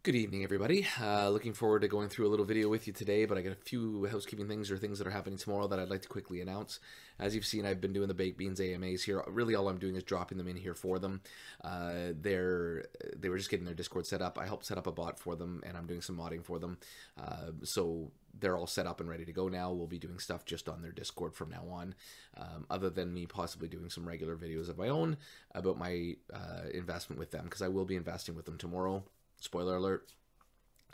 Good evening, everybody. Looking forward to going through a little video with you today, but I got a few housekeeping things or things that are happening tomorrow that I'd like to quickly announce. As you've seen, I've been doing the Baked Beans AMAs here. Really, all I'm doing is dropping them in here for them. They were just getting their Discord set up. I helped set up a bot for them, and I'm doing some modding for them. So they're all set up and ready to go now. We'll be doing stuff just on their Discord from now on, other than me possibly doing some regular videos of my own about my investment with them, because I will be investing with them tomorrow. Spoiler alert.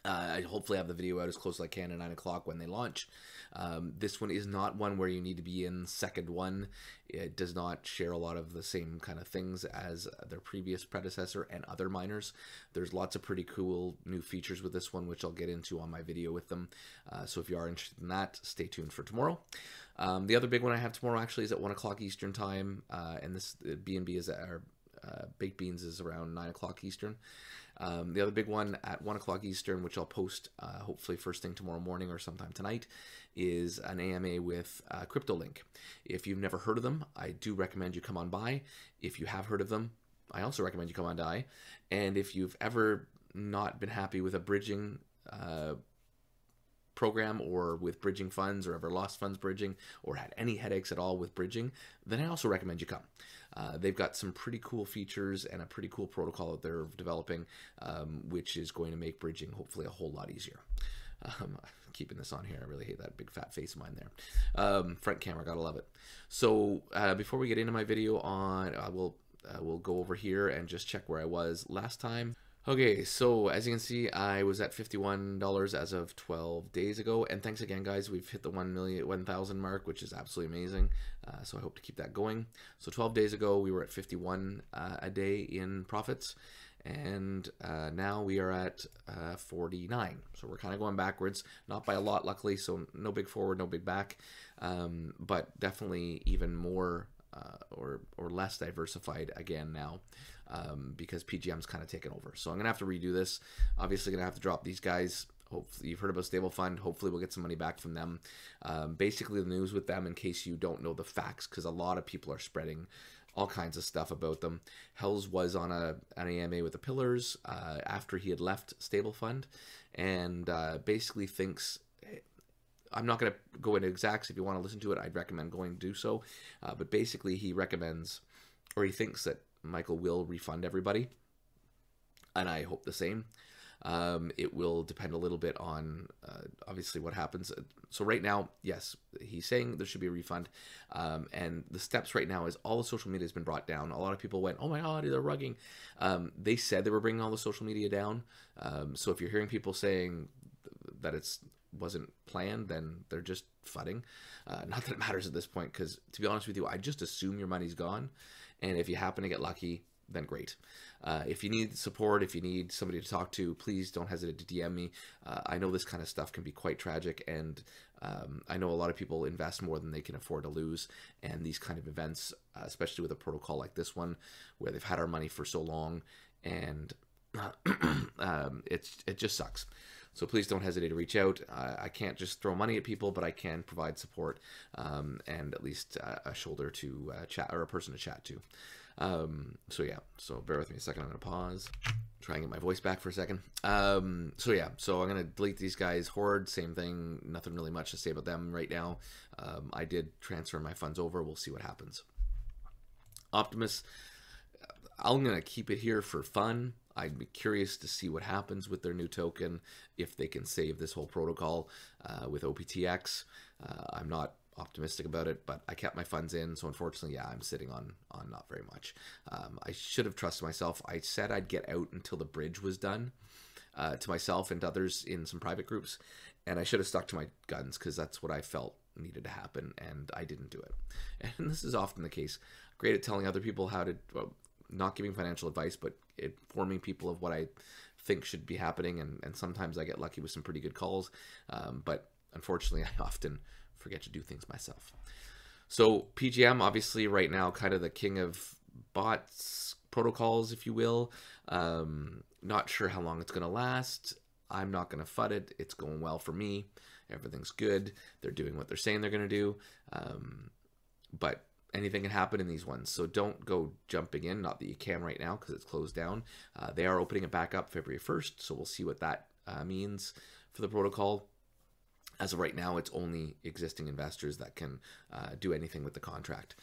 I hopefully have the video out as close as I can at 9 o'clock when they launch. This one is not one where you need to be in second one. It does not share a lot of the same kind of things as their previous predecessor and other miners. There's lots of pretty cool new features with this one, which I'll get into on my video with them. So if you are interested in that, stay tuned for tomorrow. The other big one I have tomorrow actually is at 1 o'clock Eastern time, and this BNB is at our Baked Beans is around 9 o'clock Eastern. The other big one at 1 o'clock Eastern, which I'll post hopefully first thing tomorrow morning or sometime tonight, is an AMA with CryptoLink. If you've never heard of them, I do recommend you come on by. If you have heard of them, I also recommend you come on by. And if you've ever not been happy with a bridging program or with bridging funds, or ever lost funds bridging, or had any headaches at all with bridging, then I also recommend you come. They've got some pretty cool features and a pretty cool protocol that they're developing, which is going to make bridging hopefully a whole lot easier. Keeping this on here, I really hate that big fat face of mine there. Front camera, gotta love it. So before we get into my video on, we'll go over here and just check where I was last time. Okay, so as you can see, I was at $51 as of 12 days ago, and thanks again, guys. We've hit the 1,000 mark, which is absolutely amazing. So I hope to keep that going. So 12 days ago, we were at 51 a day in profits, and now we are at 49. So we're kind of going backwards, not by a lot, luckily. So no big forward, no big back, but definitely even more or less diversified again now. Because PGM's kind of taken over. So I'm gonna have to redo this. Obviously gonna have to drop these guys. Hopefully you've heard about Stable Fund. Hopefully we'll get some money back from them. Basically the news with them, in case you don't know the facts, because a lot of people are spreading all kinds of stuff about them. Hells was on an AMA with the Pillars after he had left Stable Fund, and basically thinks, I'm not going to go into exacts. If you want to listen to it, I'd recommend going to do so. But basically he recommends, or he thinks that Michael will refund everybody, and I hope the same. It will depend a little bit on obviously what happens. So right now, yes, he's saying there should be a refund, and the steps right now is all the social media has been brought down. A lot of people went, oh my god, they're rugging. They said they were bringing all the social media down, so if you're hearing people saying that it's wasn't planned, then they're just fudding. Not that it matters at this point, because to be honest with you, I just assume your money's gone, and if you happen to get lucky, then great. If you need support, if you need somebody to talk to, please don't hesitate to DM me. I know this kind of stuff can be quite tragic, and I know a lot of people invest more than they can afford to lose, and these kind of events, especially with a protocol like this one, where they've had our money for so long, and it just sucks. So please don't hesitate to reach out. I can't just throw money at people, but I can provide support, and at least a shoulder to chat, or a person to chat to. So yeah, so bear with me a second. I'm going to pause, try and get my voice back for a second. So yeah, so I'm going to delete these guys. Horde, same thing. Nothing really much to say about them right now. I did transfer my funds over. We'll see what happens. Optimus, I'm going to keep it here for fun. I'd be curious to see what happens with their new token, if they can save this whole protocol with OPTX. I'm not optimistic about it, but I kept my funds in, so unfortunately, yeah, I'm sitting on not very much. I should have trusted myself. I said I'd get out until the bridge was done, to myself and to others in some private groups, and I should have stuck to my guns, because that's what I felt needed to happen, and I didn't do it. And this is often the case. Great at telling other people how to, well, not giving financial advice, but informing people of what I think should be happening, and sometimes I get lucky with some pretty good calls, but unfortunately I often forget to do things myself. So PGM, obviously right now, kind of the king of bots, protocols, if you will. Not sure how long it's going to last. I'm not going to FUD it. It's going well for me. Everything's good. They're doing what they're saying they're going to do. But anything can happen in these ones. So don't go jumping in. Not that you can right now because it's closed down. They are opening it back up February 1st. So we'll see what that means for the protocol. As of right now, it's only existing investors that can do anything with the contract.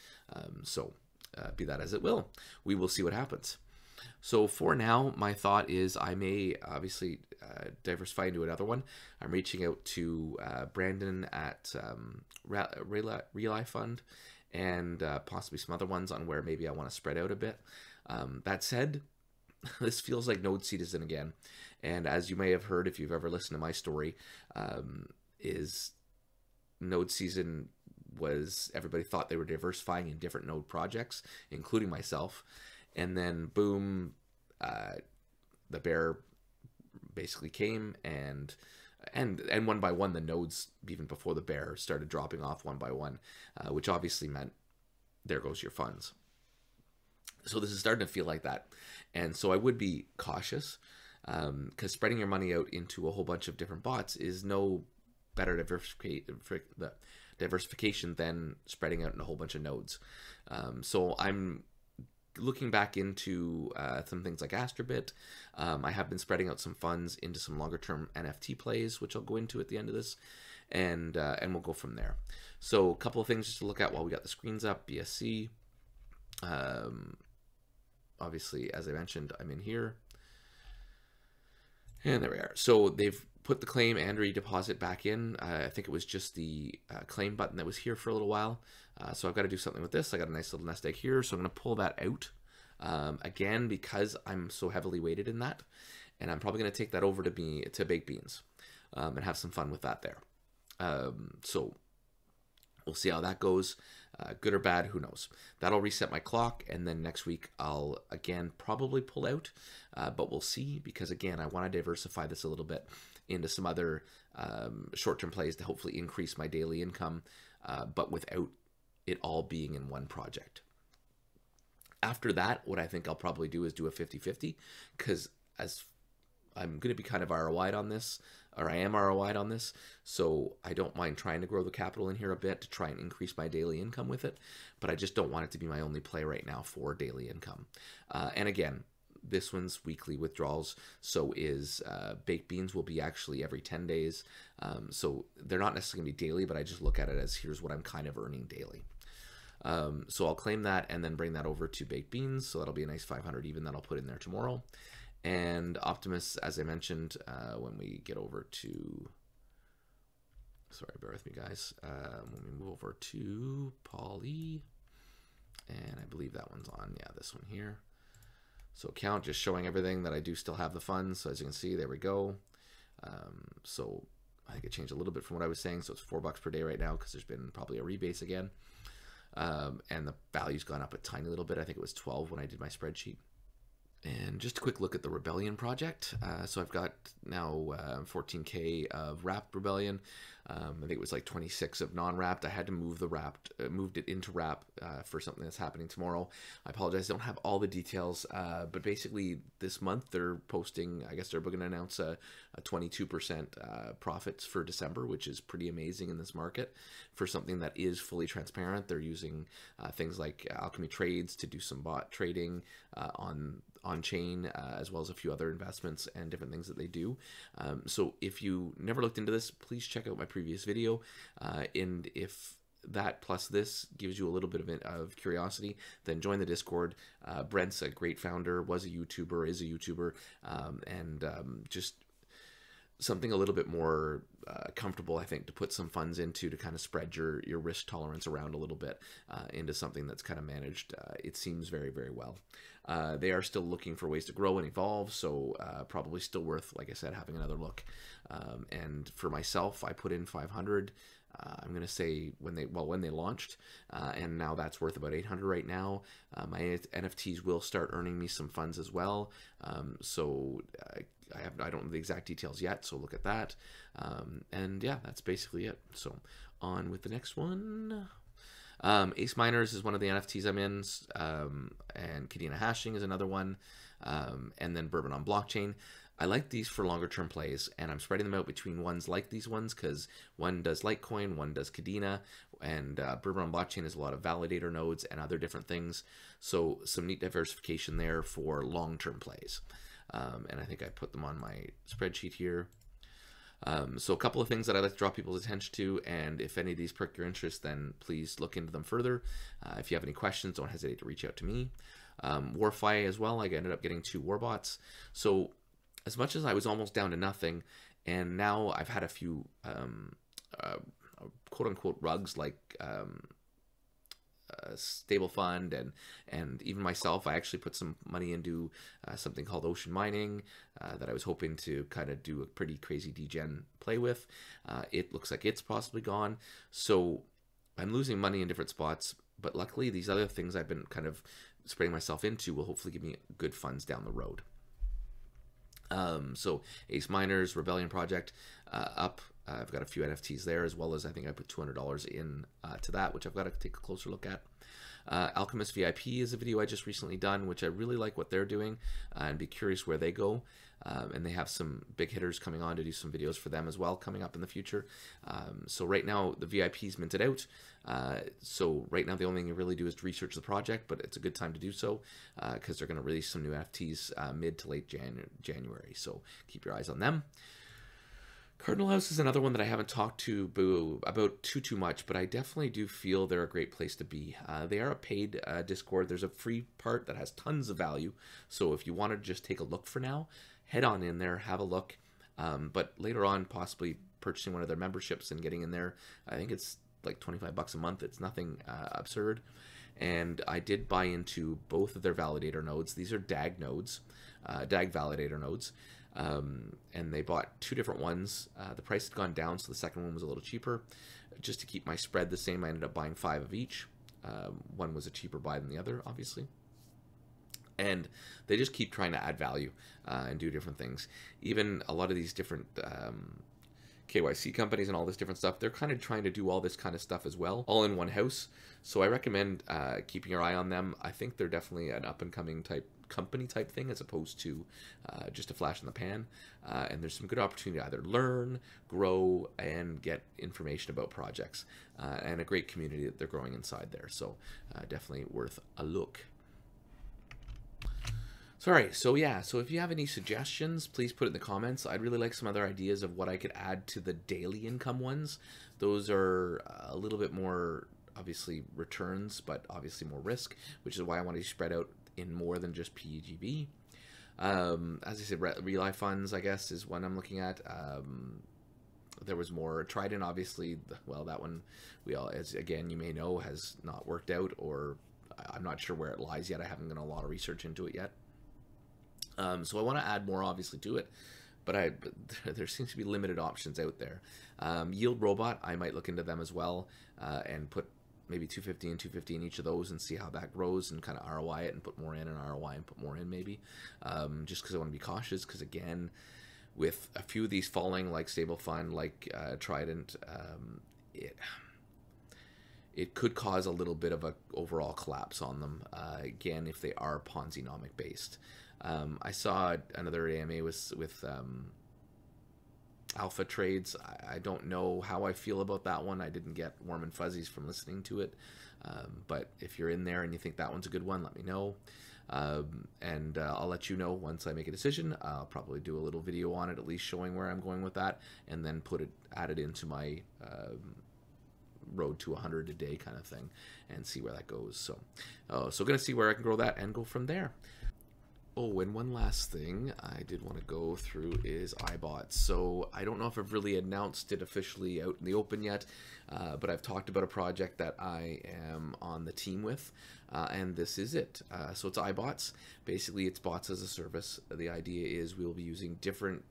So be that as it will, we will see what happens. So for now, my thought is I may obviously diversify into another one. I'm reaching out to Brandon at Reali Fund and possibly some other ones on where maybe I want to spread out a bit. That said, this feels like node season again. And as you may have heard, if you've ever listened to my story, is node season was everybody thought they were diversifying in different node projects, including myself. And then boom, the bear basically came and one by one the nodes, even before the bear, started dropping off one by one, which obviously meant there goes your funds. So this is starting to feel like that. And so I would be cautious because spreading your money out into a whole bunch of different bots is no better diversification than spreading out in a whole bunch of nodes. So I'm looking back into some things like Astrobit. I have been spreading out some funds into some longer term NFT plays, which I'll go into at the end of this, and we'll go from there. So a couple of things just to look at while we got the screens up. BSC, obviously, as I mentioned, I'm in here, and there we are. So they've put the claim and redeposit back in. I think it was just the claim button that was here for a little while. So I've got to do something with this. I got a nice little nest egg here, so I'm going to pull that out again because I'm so heavily weighted in that, and I'm probably going to take that over to baked beans and have some fun with that there. So we'll see how that goes. Good or bad, who knows? That'll reset my clock, and then next week I'll again probably pull out, but we'll see, because again I want to diversify this a little bit into some other short-term plays to hopefully increase my daily income, but without it all being in one project. After that, what I think I'll probably do is do a 50-50, because as I'm going to be kind of ROI'd on this, or I am ROI'd on this, so I don't mind trying to grow the capital in here a bit to try and increase my daily income with it, but I just don't want it to be my only play right now for daily income. And again, this one's weekly withdrawals, so is baked beans will be actually every 10 days. So they're not necessarily going to be daily, but I just look at it as here's what I'm kind of earning daily. So I'll claim that and then bring that over to baked beans, so that'll be a nice 500 even that I'll put in there tomorrow. And Optimus, as I mentioned, when we get over to, sorry, bear with me guys, when we move over to Poly, and I believe that one's on, yeah, this one here. So count, just showing everything that I do still have the funds. So as you can see, there we go. So I think it changed a little bit from what I was saying. So it's $4 per day right now because there's been probably a rebase again. And the value's gone up a tiny little bit. I think it was 12 when I did my spreadsheet. And just a quick look at the Rebellion project. So I've got now 14K of wrapped Rebellion. I think it was like 26 of non-wrapped. I had to move the wrapped, moved it into wrap for something that's happening tomorrow. I apologize, I don't have all the details, but basically this month they're posting, I guess they're going to announce a 22% profits for December, which is pretty amazing in this market for something that is fully transparent. They're using things like Alchemy Trades to do some bot trading on chain, as well as a few other investments and different things that they do. So if you never looked into this, please check out my previous video. And if that plus this gives you a little bit of curiosity, then join the Discord. Brent's a great founder, was a YouTuber, is a YouTuber, and just something a little bit more comfortable, I think, to put some funds into to kind of spread your risk tolerance around a little bit into something that's kind of managed, it seems, very, very well. They are still looking for ways to grow and evolve, so probably still worth, like I said, having another look. And for myself, I put in 500. I'm going to say when they launched, and now that's worth about 800 right now. My NFTs will start earning me some funds as well. So I don't know the exact details yet, so look at that. And yeah, that's basically it. So on with the next one. Ace Miners is one of the NFTs I'm in, and Kadena Hashing is another one, and then Boubon-n-Blockchain. I like these for longer term plays, and I'm spreading them out between ones like these ones because one does Litecoin, one does Kadena, and Boubon-n-Blockchain has a lot of validator nodes and other different things. So some neat diversification there for long term plays. And I think I put them on my spreadsheet here. So a couple of things that I'd like to draw people's attention to, and if any of these perk your interest, then please look into them further. If you have any questions, don't hesitate to reach out to me. Warfi as well, I ended up getting 2 warbots. So as much as I was almost down to nothing, and now I've had a few quote-unquote rugs like stable fund and even myself, I actually put some money into something called Ocean Mining that I was hoping to kind of do a pretty crazy degen play with. It looks like it's possibly gone, so I'm losing money in different spots, but luckily these other things I've been kind of spreading myself into will hopefully give me good funds down the road. So Ace Miners, Rebellion Project, up. I've got a few NFTs there, as well as I think I put $200 in to that, which I've got to take a closer look at. Alchemist VIP is a video I just recently done, which I really like what they're doing, and be curious where they go. And they have some big hitters coming on to do some videos for them as well coming up in the future. So right now the VIP's minted out. So right now the only thing you really do is to research the project, but it's a good time to do so because they're going to release some new NFTs mid to late January. So keep your eyes on them. Cardinal House is another one that I haven't talked to about too much, but I definitely do feel they're a great place to be. They are a paid Discord. There's a free part that has tons of value. So if you want to just take a look for now, head on in there, have a look. But later on, possibly purchasing one of their memberships and getting in there. I think it's like $25 a month. It's nothing absurd. And I did buy into both of their validator nodes. These are DAG nodes, DAG validator nodes. And they bought 2 different ones. The price had gone down, so the second one was a little cheaper. Just to keep my spread the same, I ended up buying 5 of each. One was a cheaper buy than the other, obviously. And they just keep trying to add value and do different things. Even a lot of these different KYC companies and all this different stuff, they're kind of trying to do all this kind of stuff as well, all in one house. So I recommend keeping your eye on them. I think they're definitely an up-and-coming company type thing as opposed to just a flash in the pan. And there's some good opportunity to either learn, grow, and get information about projects. And a great community that they're growing inside there. So definitely worth a look. Sorry, so yeah, so if you have any suggestions, please put it in the comments. I'd really like some other ideas of what I could add to the daily income ones. Those are a little bit more, obviously, returns, but obviously more risk, which is why I want to spread out in more than just PEGB. As I said, Relay funds, I guess, is one I'm looking at. There was more. Trident, obviously, well, that one, as again, you may know, has not worked out, or I'm not sure where it lies yet. I haven't done a lot of research into it yet. So I want to add more, obviously, to it, but there seems to be limited options out there. Yield Robot, I might look into them as well and put maybe 250 and 250 in each of those and see how that grows and kind of ROI it and put more in and ROI and put more in maybe. Just because I want to be cautious because, again, with a few of these falling like Stable Fund, like Trident, it could cause a little bit of a overall collapse on them, again, if they are Ponzi-nomic based. I saw another AMA with Alpha Trades. I don't know how I feel about that one. I didn't get warm and fuzzies from listening to it. But if you're in there and you think that one's a good one, let me know. And I'll let you know once I make a decision. I'll probably do a little video on it, at least showing where I'm going with that, and then add it into my road to 100 a day kind of thing and see where that goes. So gonna see where I can grow that and go from there. Oh, and one last thing I did want to go through is iBots. So I don't know if I've really announced it officially out in the open yet, but I've talked about a project that I am on the team with, and this is it. So it's iBots. Basically, it's bots as a service. The idea is we'll be using different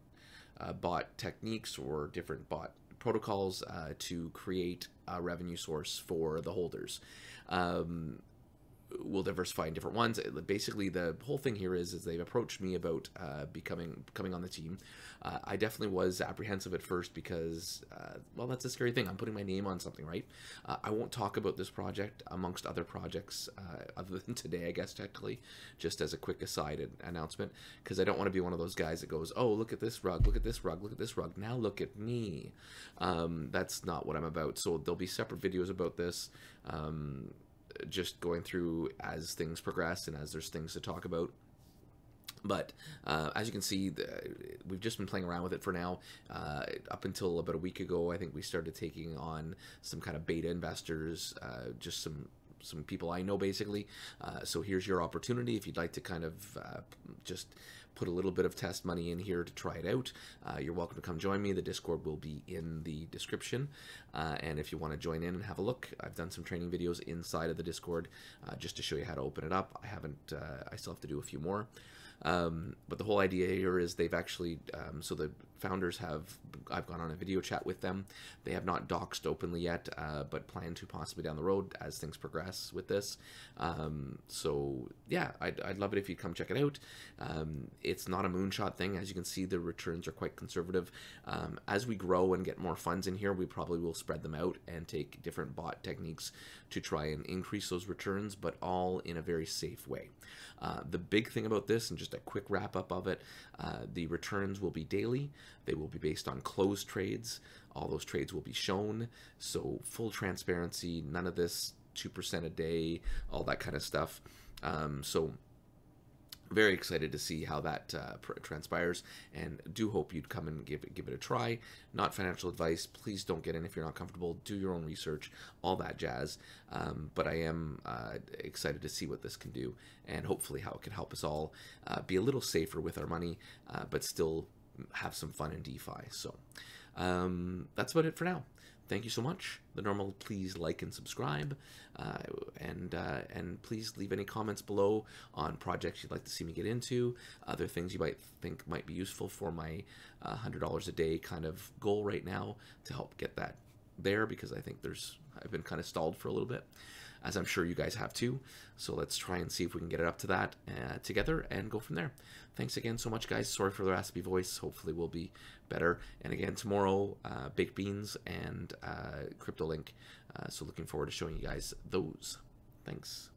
bot techniques or different bot protocols to create a revenue source for the holders. we'll diversify in different ones. Basically, the whole thing here is they've approached me about coming on the team. I definitely was apprehensive at first because, well, that's a scary thing. I'm putting my name on something, right? I won't talk about this project amongst other projects other than today, I guess, technically, just as a quick aside announcement, because I don't want to be one of those guys that goes, oh, look at this rug, look at this rug, look at this rug, now look at me. That's not what I'm about. So there'll be separate videos about this, just going through as things progress and as there's things to talk about. But as you can see, we've just been playing around with it for now. Up until about a week ago, I think we started taking on some kind of beta investors, just some people I know, basically. So here's your opportunity if you'd like to kind of just put a little bit of test money in here to try it out. You're welcome to come join me. The Discord will be in the description. And if you want to join in and have a look, I've done some training videos inside of the Discord just to show you how to open it up. I still have to do a few more. But the whole idea here is they've actually, so the founders I've gone on a video chat with them. They have not doxed openly yet, but plan to possibly down the road as things progress with this. So yeah, I'd love it if you'd come check it out. It's not a moonshot thing. As you can see, the returns are quite conservative. As we grow and get more funds in here, we probably will spread them out and take different bot techniques to try and increase those returns, but all in a very safe way. The big thing about this, and just a quick wrap up of it, the returns will be daily. They will be based on closed trades. All those trades will be shown. So full transparency, none of this 2% a day, all that kind of stuff. So very excited to see how that transpires, and do hope you'd come and give it a try. Not financial advice. Please don't get in if you're not comfortable. Do your own research, all that jazz. But I am excited to see what this can do, and hopefully how it can help us all be a little safer with our money, but still have some fun in DeFi. So that's about it for now. Thank you so much. The normal, please like and subscribe, and please leave any comments below on projects you'd like to see me get into, other things you might think might be useful for my $100 a day kind of goal right now to help get that there, because I think I've been kind of stalled for a little bit, as I'm sure you guys have too. So let's try and see if we can get it up to that together and go from there. Thanks again so much, guys. Sorry for the raspy voice. Hopefully we'll be better. And again, tomorrow, baked beans and CryptoLink. So looking forward to showing you guys those. Thanks.